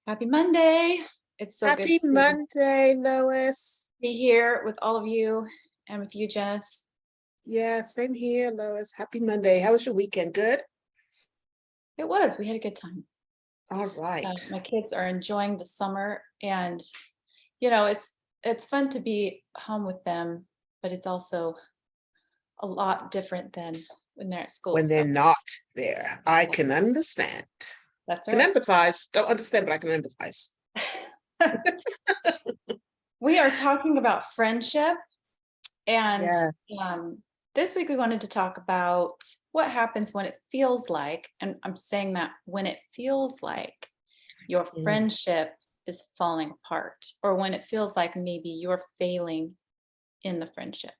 Happy Monday. It's so good Happy to Monday, Lois. be here with all of you and with you, Janice. Yeah, same here, Lois. Happy Monday. How was your weekend? Good? It was. We had a good time. All right. My kids are enjoying the summer, and it's fun to be home with them, but it's also a lot different than when they're at school. When they're So not there, I can understand. that's Can right. empathize. Don't understand, but I can empathize. We are talking about friendship, and Yes. um, this week we wanted to talk about what happens when it feels like, and I'm saying that when it feels like your Mm. friendship is falling apart, or when it feels like maybe you're failing in the friendship.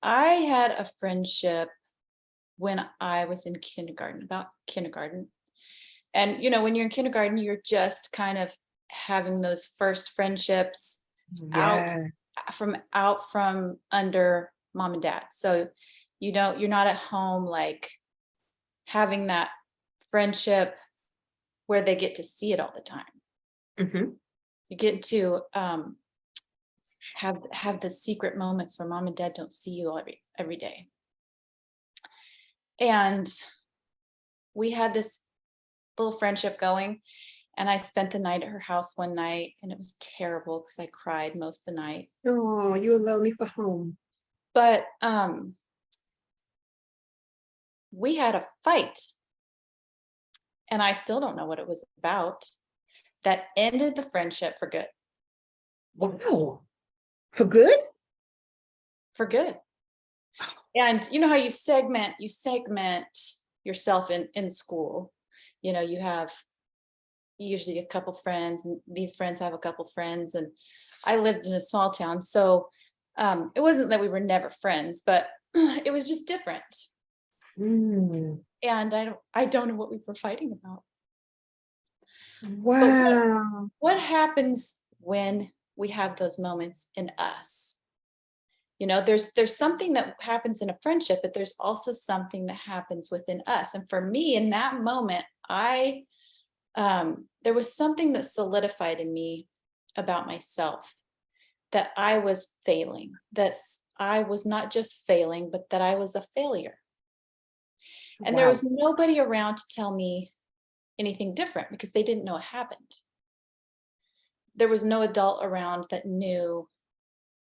I had a friendship when I was in kindergarten, about kindergarten. And when you're in kindergarten, you're just kind of having those first friendships out Yeah. from under mom and dad. So you're not at home like having that friendship where they get to see it all the time. Hmm. You get to have the secret moments where mom and dad don't see you every day. And we had this little friendship going, and I spent the night at her house one night, and it was terrible because I cried most of the night. Oh, you were lonely for home. But we had a fight, and I still don't know what it was about, that ended the friendship for good. Wow. For good? For good. And you know how you segment yourself in school. You have usually a couple friends, and these friends have a couple friends, and I lived in a small town, so it wasn't that we were never friends, but it was just different. Mm. And I don't know what we were fighting about. But Wow. what happens when we have those moments in us? There's something that happens in a friendship, but there's also something that happens within us. And for me, in that moment, there was something that solidified in me about myself, that I was failing, that I was not just failing, but that I was a failure. And there was Wow. nobody around to tell me anything different because they didn't know it happened. There was no adult around that knew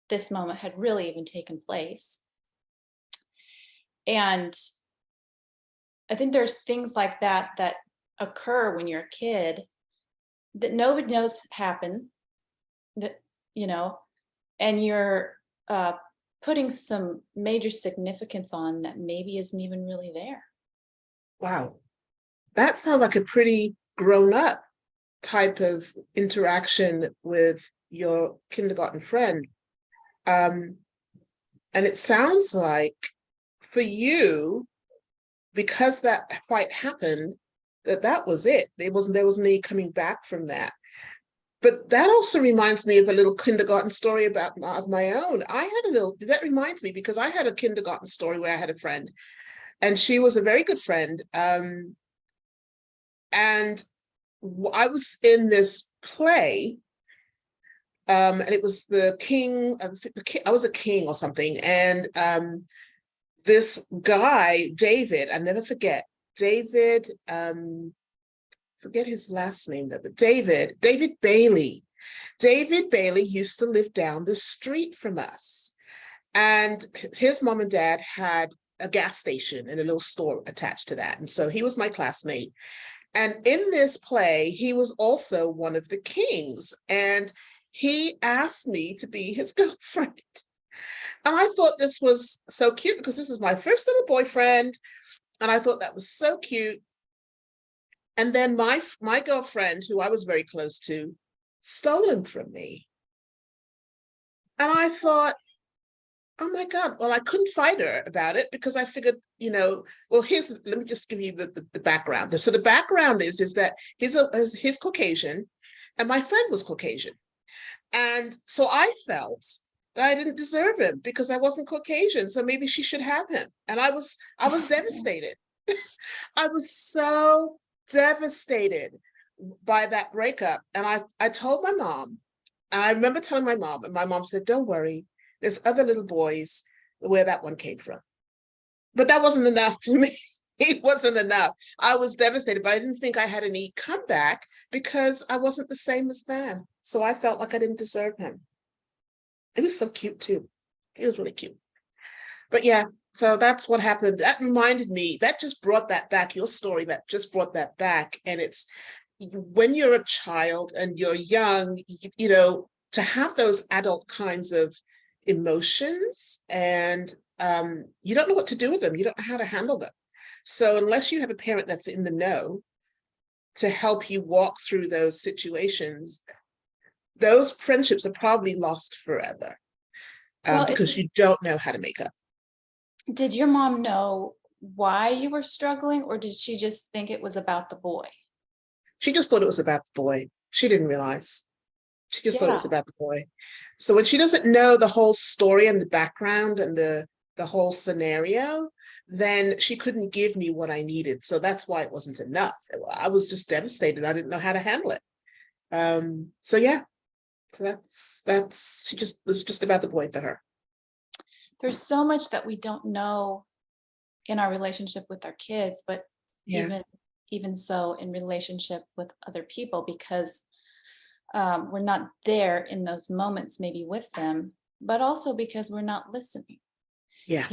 this moment had really even taken place. And I think there's things like that occur when you're a kid that nobody knows happen, that, and you're putting some major significance on that maybe isn't even really there. Wow. That sounds like a pretty grown up type of interaction with your kindergarten friend. Um, and it sounds like for you, because that fight happened, that was it. There wasn't any coming back from that. But that also reminds me of a little kindergarten story of my own. I had a little that reminds me because I had a kindergarten story where I had a friend, and she was a very good friend. And I was in this play, and it was the king. I was a king or something, and this guy David. I never forget David. Forget his last name though, but David Bailey. David Bailey used to live down the street from us, and his mom and dad had a gas station and a little store attached to that, and so he was my classmate. And in this play, he was also one of the kings. And he asked me to be his girlfriend. And I thought this was so cute because this was my first little boyfriend. And I thought that was so cute. And then my girlfriend, who I was very close to, stole him from me. And I thought, oh my God, well, I couldn't fight her about it because I figured, well, let me just give you the background. So the background is that he's Caucasian and my friend was Caucasian. And so I felt that I didn't deserve him because I wasn't Caucasian. So maybe she should have him. And I was devastated. I was so devastated. by that breakup. And I told my mom, and I remember telling my mom, and my mom said, don't worry, there's other little boys where that one came from. But that wasn't enough for me. It wasn't enough. I was devastated, but I didn't think I had any comeback because I wasn't the same as them. So I felt like I didn't deserve him. It was so cute too. It was really cute. But yeah, so that's what happened. That reminded me, that just brought that back, your story that just brought that back. And it's when you're a child and you're young, to have those adult kinds of emotions, and you don't know what to do with them. You don't know how to handle them. So unless you have a parent that's in the know to help you walk through those situations, those friendships are probably lost forever, Well, because you don't know how to make up. did your mom know why you were struggling, or did she just think it was about the boy? She just thought it was about the boy. She didn't realize. She just thought it Yeah. was about the boy. So when she doesn't know the whole story and the background and the whole scenario, then she couldn't give me what I needed. So that's why it wasn't enough. I was just devastated. I didn't know how to handle it. So yeah, so that's it was just about the boy for her. There's so much that we don't know in our relationship with our kids, but Yeah. even so in relationship with other people, because we're not there in those moments maybe with them, but also because we're not listening. Yeah.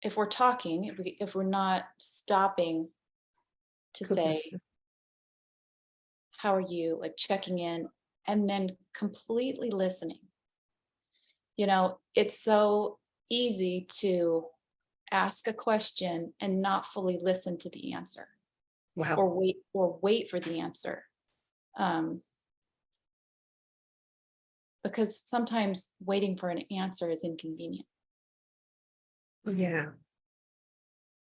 If we're talking, if we're not stopping to say, Goodness. how are you, like checking in, and then completely listening. It's so easy to ask a question and not fully listen to the answer, Wow. or wait for the answer. Because sometimes waiting for an answer is inconvenient. Yeah.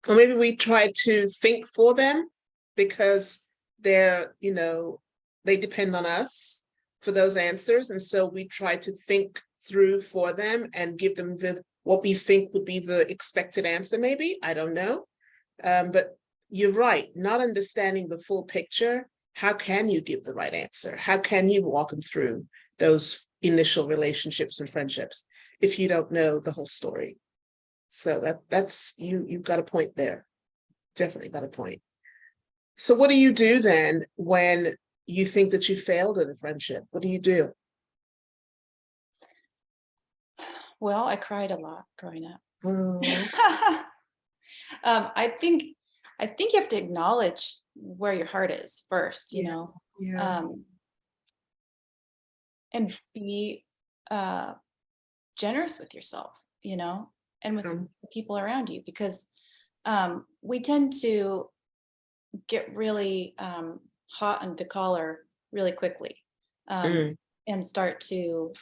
Or maybe we try to think for them because they're, they depend on us for those answers. And so we try to think through for them and give them what we think would be the expected answer, maybe. I don't know. But you're right, not understanding the full picture. How can you give the right answer? How can you walk them through those initial relationships and friendships if you don't know the whole story? So that's you've got a point there. Definitely got a point. So what do you do then when you think that you failed in a friendship? What do you do? Well, I cried a lot growing up. Oh, I think you have to acknowledge where your heart is first, yes, yeah. um, and be generous with yourself, and with Um, the people around you, because we tend to get really hot on the collar really quickly, um, mm, and start to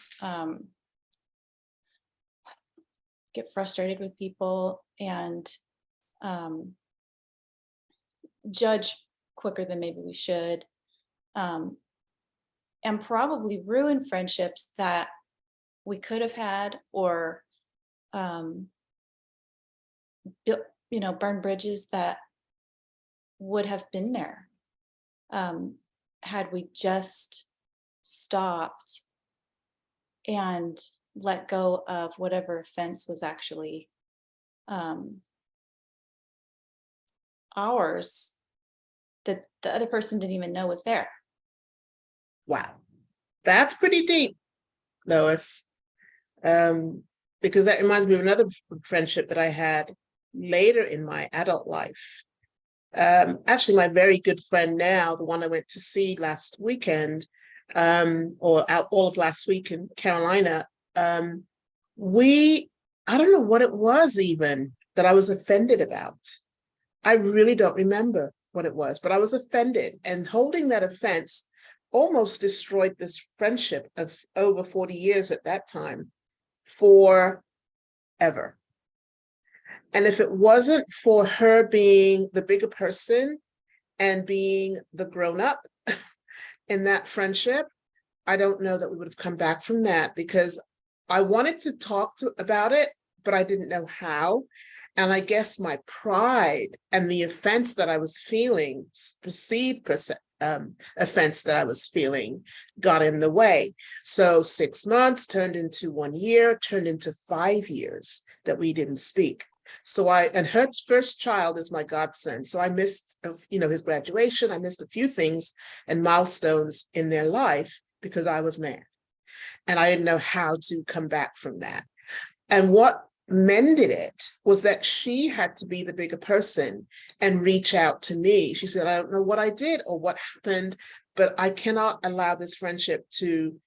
get frustrated with people and um, judge quicker than maybe we should, um, and probably ruin friendships that we could have had, or um, burn bridges that would have been there, um, had we just stopped and let go of whatever offense was actually um, ours, that the other person didn't even know was there. wow. That's pretty deep, Lois. Because that reminds me of another friendship that I had later in my adult life. Actually, my very good friend now, the one I went to see last weekend, or out all of last week in Carolina, I don't know what it was even that I was offended about. I really don't remember what it was, but I was offended, and holding that offense almost destroyed this friendship of over 40 years at that time, forever. And if it wasn't for her being the bigger person and being the grown up in that friendship, I don't know that we would have come back from that, because I wanted to talk about it, but I didn't know how. And I guess my pride and the offense that I was feeling, perceived offense that I was feeling got in the way. So 6 months turned into 1 year, turned into 5 years that we didn't speak. So and her first child is my godson. So I missed, his graduation. I missed a few things and milestones in their life because I was mad. And I didn't know how to come back from that. And what mended it was that she had to be the bigger person and reach out to me. She said, I don't know what I did or what happened, but I cannot allow this friendship to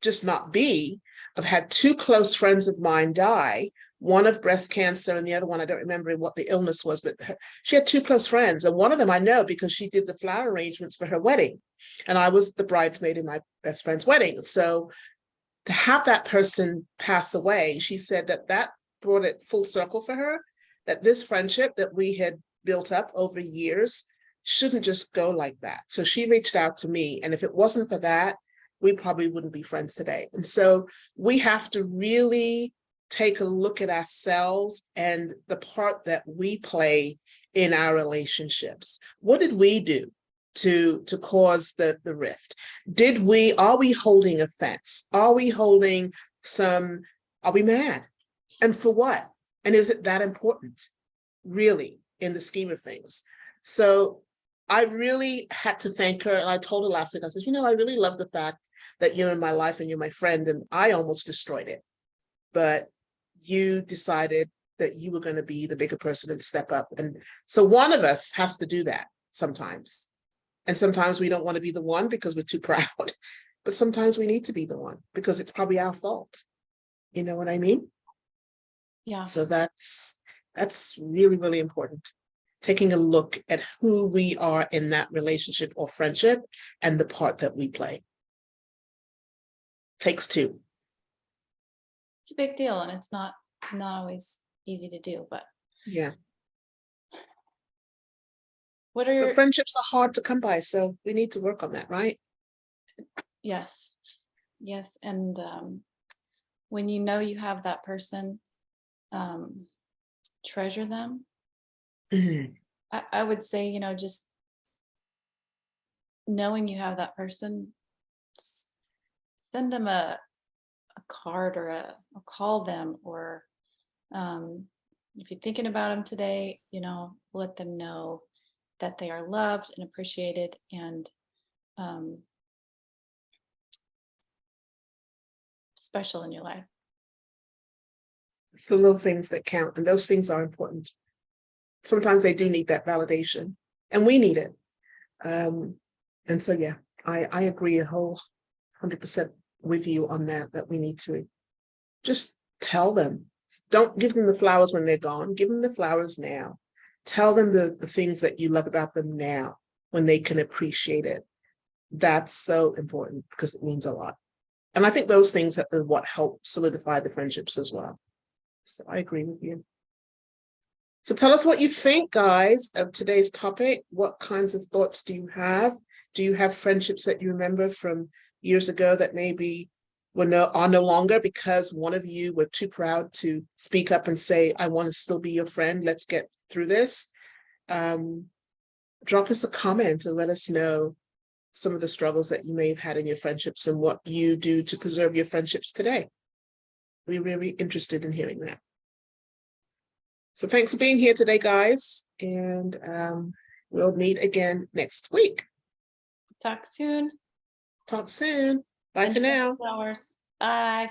just not be. I've had 2 close friends of mine die, one of breast cancer and the other one, I don't remember what the illness was, but she had 2 close friends. And one of them I know because she did the flower arrangements for her wedding. And I was the bridesmaid in my best friend's wedding. So to have that person pass away, she said that brought it full circle for her, that this friendship that we had built up over years shouldn't just go like that. So she reached out to me. And if it wasn't for that, we probably wouldn't be friends today. And so we have to really take a look at ourselves and the part that we play in our relationships. What did we do to cause the rift? Are we holding offense? Are we mad? And for what? And is it that important, really, in the scheme of things? So I really had to thank her. And I told her last week, I said, I really love the fact that you're in my life and you're my friend. And I almost destroyed it. But you decided that you were going to be the bigger person and step up. And so one of us has to do that sometimes. And sometimes we don't want to be the one because we're too proud. But sometimes we need to be the one because it's probably our fault. You know what I mean? Yeah. So that's really, really important. Taking a look at who we are in that relationship or friendship and the part that we play. Takes 2. It's a big deal, and it's not always easy to do, but Yeah. what are your But friendships are hard to come by, so we need to work on that, right? yes. And when you know you have that person, treasure them. Mm-hmm. I would say, just knowing you have that person, send them a card or call them, or if you're thinking about them today, let them know that they are loved and appreciated, and special in your life. It's the little things that count, and those things are important. Sometimes they do need that validation, and we need it. And so, yeah, I agree a whole 100% with you on that we need to just tell them. Don't give them the flowers when they're gone. Give them the flowers now. Tell them the things that you love about them now when they can appreciate it. That's so important because it means a lot. And I think those things are what help solidify the friendships as well. So I agree with you. So tell us what you think, guys, of today's topic. What kinds of thoughts do you have? Do you have friendships that you remember from years ago that maybe are no longer because one of you were too proud to speak up and say, I want to still be your friend. Let's get through this. Drop us a comment and let us know some of the struggles that you may have had in your friendships and what you do to preserve your friendships today. We're really interested in hearing that. So thanks for being here today, guys. And we'll meet again next week. Talk soon. Talk soon. Bye for now. Flowers. Bye.